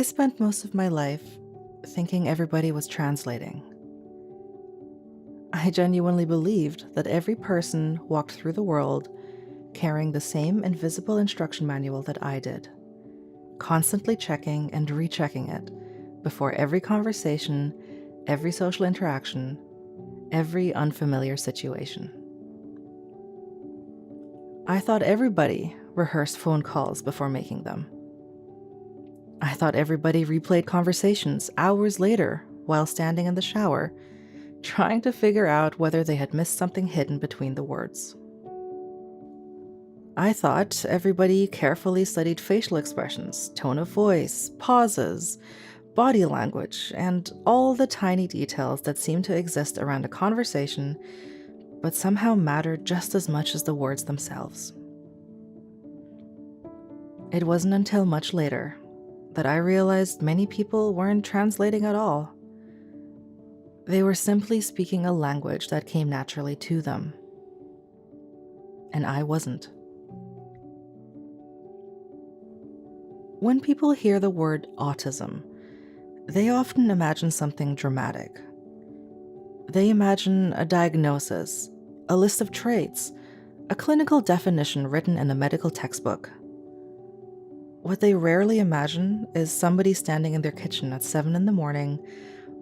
I spent most of my life thinking everybody was translating. I genuinely believed that every person walked through the world carrying the same invisible instruction manual that I did, constantly checking and rechecking it before every conversation, every social interaction, every unfamiliar situation. I thought everybody rehearsed phone calls before making them. I thought everybody replayed conversations hours later while standing in the shower, trying to figure out whether they had missed something hidden between the words. I thought everybody carefully studied facial expressions, tone of voice, pauses, body language, and all the tiny details that seem to exist around a conversation but somehow matter just as much as the words themselves. It wasn't until much later that I realized many people weren't translating at all. They were simply speaking a language that came naturally to them. And I wasn't. When people hear the word autism, they often imagine something dramatic. They imagine a diagnosis, a list of traits, a clinical definition written in a medical textbook. What they rarely imagine is somebody standing in their kitchen at 7 in the morning,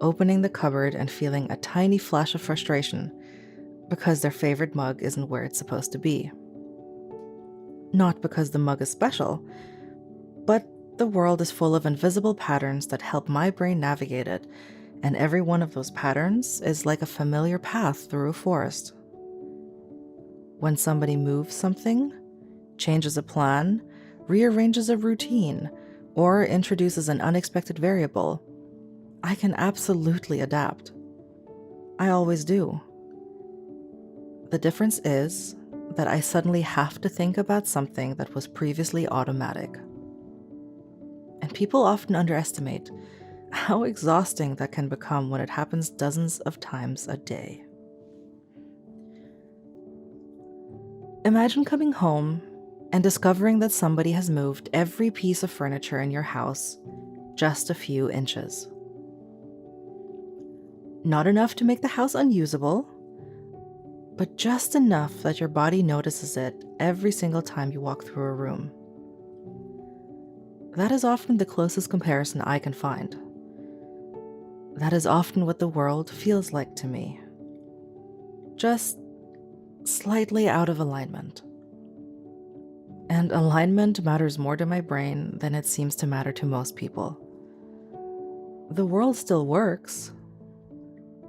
opening the cupboard and feeling a tiny flash of frustration because their favorite mug isn't where it's supposed to be. Not because the mug is special, but the world is full of invisible patterns that help my brain navigate it, and every one of those patterns is like a familiar path through a forest. When somebody moves something, changes a plan, rearranges a routine, or introduces an unexpected variable, I can absolutely adapt. I always do. The difference is that I suddenly have to think about something that was previously automatic. And people often underestimate how exhausting that can become when it happens dozens of times a day. Imagine coming home and discovering that somebody has moved every piece of furniture in your house just a few inches. Not enough to make the house unusable, but just enough that your body notices it every single time you walk through a room. That is often the closest comparison I can find. That is often what the world feels like to me. Just slightly out of alignment. And alignment matters more to my brain than it seems to matter to most people. The world still works.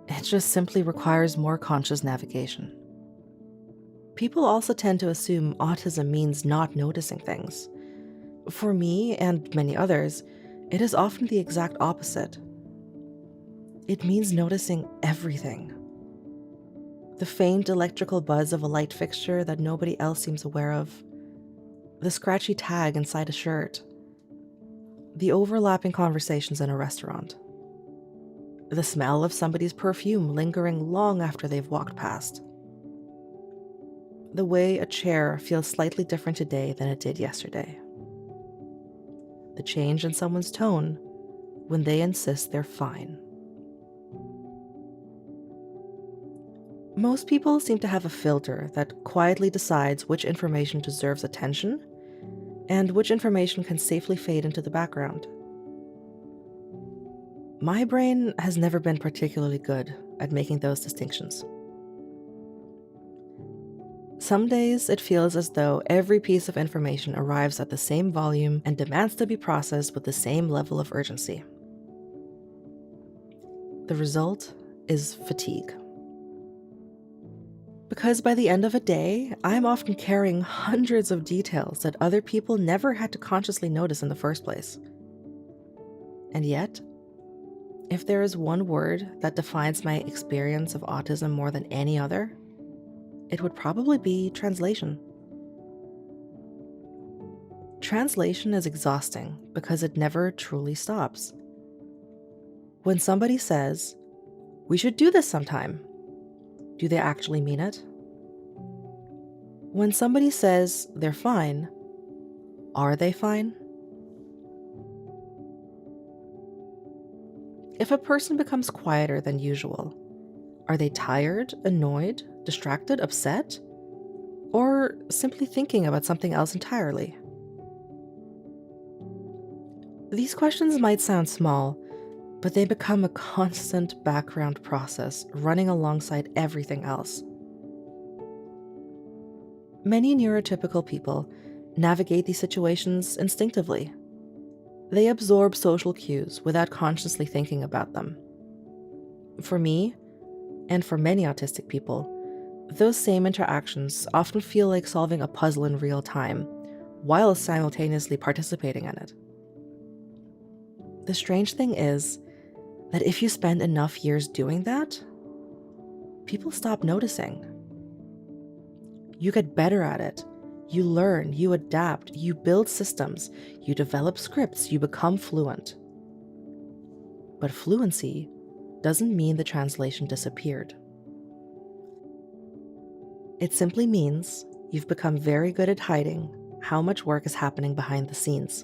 It just simply requires more conscious navigation. People also tend to assume autism means not noticing things. For me and many others, it is often the exact opposite. It means noticing everything. The faint electrical buzz of a light fixture that nobody else seems aware of, the scratchy tag inside a shirt, the overlapping conversations in a restaurant, the smell of somebody's perfume lingering long after they've walked past, the way a chair feels slightly different today than it did yesterday, the change in someone's tone when they insist they're fine. Most people seem to have a filter that quietly decides which information deserves attention and which information can safely fade into the background. My brain has never been particularly good at making those distinctions. Some days it feels as though every piece of information arrives at the same volume and demands to be processed with the same level of urgency. The result is fatigue. Because by the end of a day, I'm often carrying hundreds of details that other people never had to consciously notice in the first place. And yet, if there is one word that defines my experience of autism more than any other, it would probably be translation. Translation is exhausting because it never truly stops. When somebody says, "We should do this sometime," do they actually mean it? When somebody says they're fine, are they fine? if a person becomes quieter than usual, are they tired, annoyed, distracted, upset, or simply thinking about something else entirely? These questions might sound small, but they become a constant background process running alongside everything else. Many neurotypical people navigate these situations instinctively. They absorb social cues without consciously thinking about them. For me, and for many autistic people, those same interactions often feel like solving a puzzle in real time, while simultaneously participating in it. The strange thing is that if you spend enough years doing that, people stop noticing. You get better at it. You learn, you adapt, you build systems, you develop scripts, you become fluent. But fluency doesn't mean the translation disappeared. It simply means you've become very good at hiding how much work is happening behind the scenes.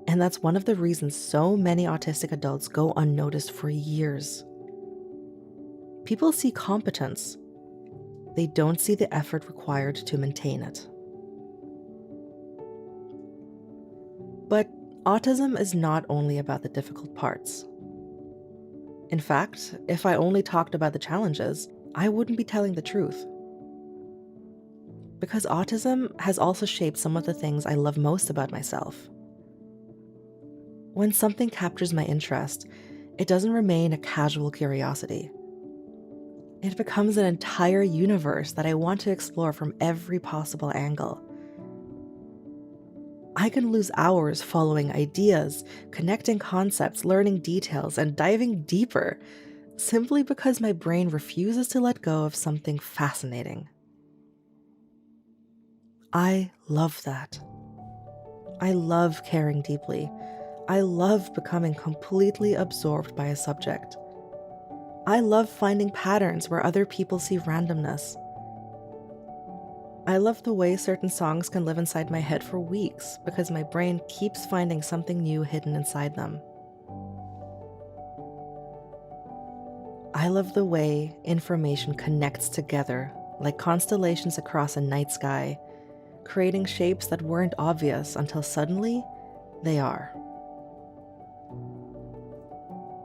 And that's one of the reasons so many autistic adults go unnoticed for years. People see competence. They don't see the effort required to maintain it. But autism is not only about the difficult parts. In fact, if I only talked about the challenges, I wouldn't be telling the truth. Because autism has also shaped some of the things I love most about myself. When something captures my interest, it doesn't remain a casual curiosity. It becomes an entire universe that I want to explore from every possible angle. I can lose hours following ideas, connecting concepts, learning details, and diving deeper, simply because my brain refuses to let go of something fascinating. I love that. I love caring deeply. I love becoming completely absorbed by a subject. I love finding patterns where other people see randomness. I love the way certain songs can live inside my head for weeks because my brain keeps finding something new hidden inside them. I love the way information connects together like constellations across a night sky, creating shapes that weren't obvious until suddenly they are.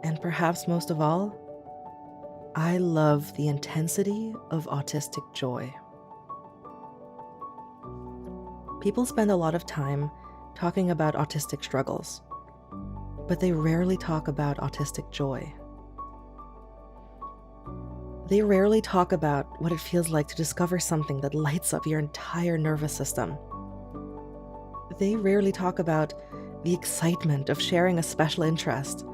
And perhaps most of all, I love the intensity of autistic joy. People spend a lot of time talking about autistic struggles, but they rarely talk about autistic joy. They rarely talk about what it feels like to discover something that lights up your entire nervous system. They rarely talk about the excitement of sharing a special interest,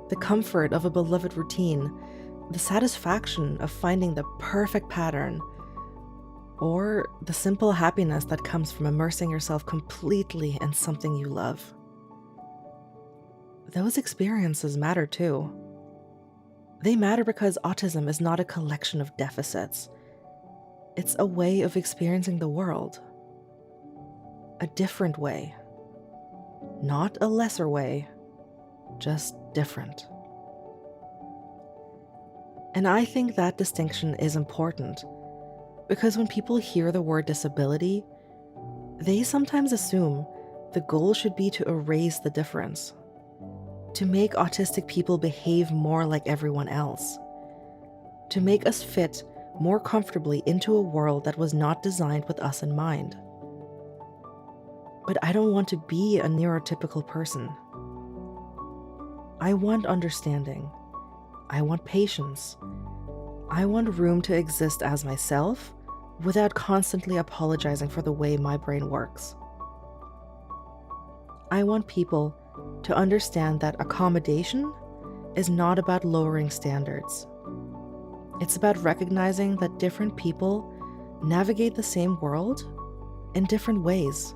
the comfort of a beloved routine, the satisfaction of finding the perfect pattern, or the simple happiness that comes from immersing yourself completely in something you love. Those experiences matter too. They matter because autism is not a collection of deficits. It's a way of experiencing the world. A different way. Not a lesser way, just different. And I think that distinction is important because when people hear the word disability, they sometimes assume the goal should be to erase the difference, to make autistic people behave more like everyone else, to make us fit more comfortably into a world that was not designed with us in mind. But I don't want to be a neurotypical person. I want understanding. I want patience. I want room to exist as myself without constantly apologizing for the way my brain works. I want people to understand that accommodation is not about lowering standards. It's about recognizing that different people navigate the same world in different ways.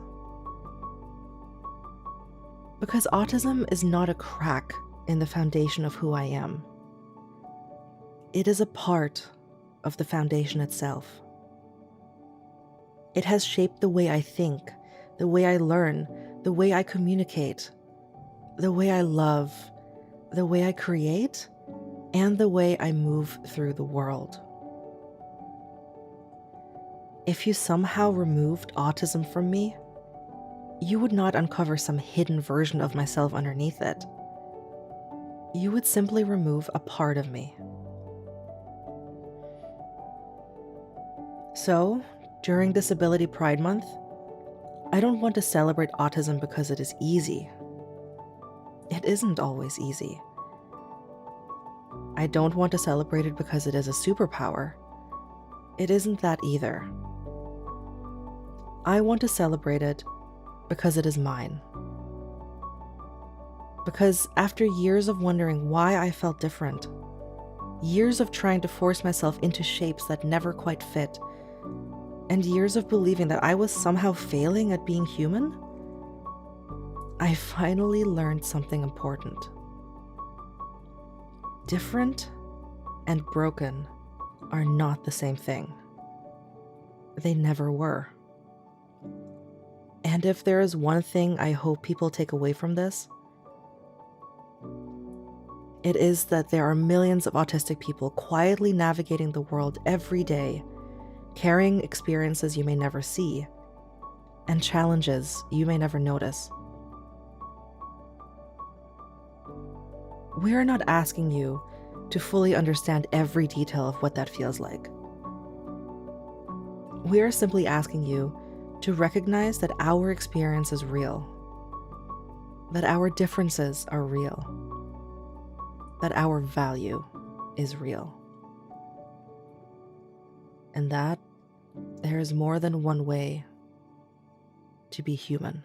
Because autism is not a crack in the foundation of who I am. It is a part of the foundation itself. It has shaped the way I think, the way I learn, the way I communicate, the way I love, the way I create, and the way I move through the world. If you somehow removed autism from me, you would not uncover some hidden version of myself underneath it. You would simply remove a part of me. So, during Disability Pride Month, I don't want to celebrate autism because it is easy. It isn't always easy. I don't want to celebrate it because it is a superpower. It isn't that either. I want to celebrate it because it is mine. Because after years of wondering why I felt different, years of trying to force myself into shapes that never quite fit, and years of believing that I was somehow failing at being human, I finally learned something important. Different and broken are not the same thing. They never were. And if there is one thing I hope people take away from this, it is that there are millions of autistic people quietly navigating the world every day, carrying experiences you may never see, and challenges you may never notice. We are not asking you to fully understand every detail of what that feels like. We are simply asking you to recognize that our experience is real, that our differences are real, that our value is real, and that there is more than one way to be human.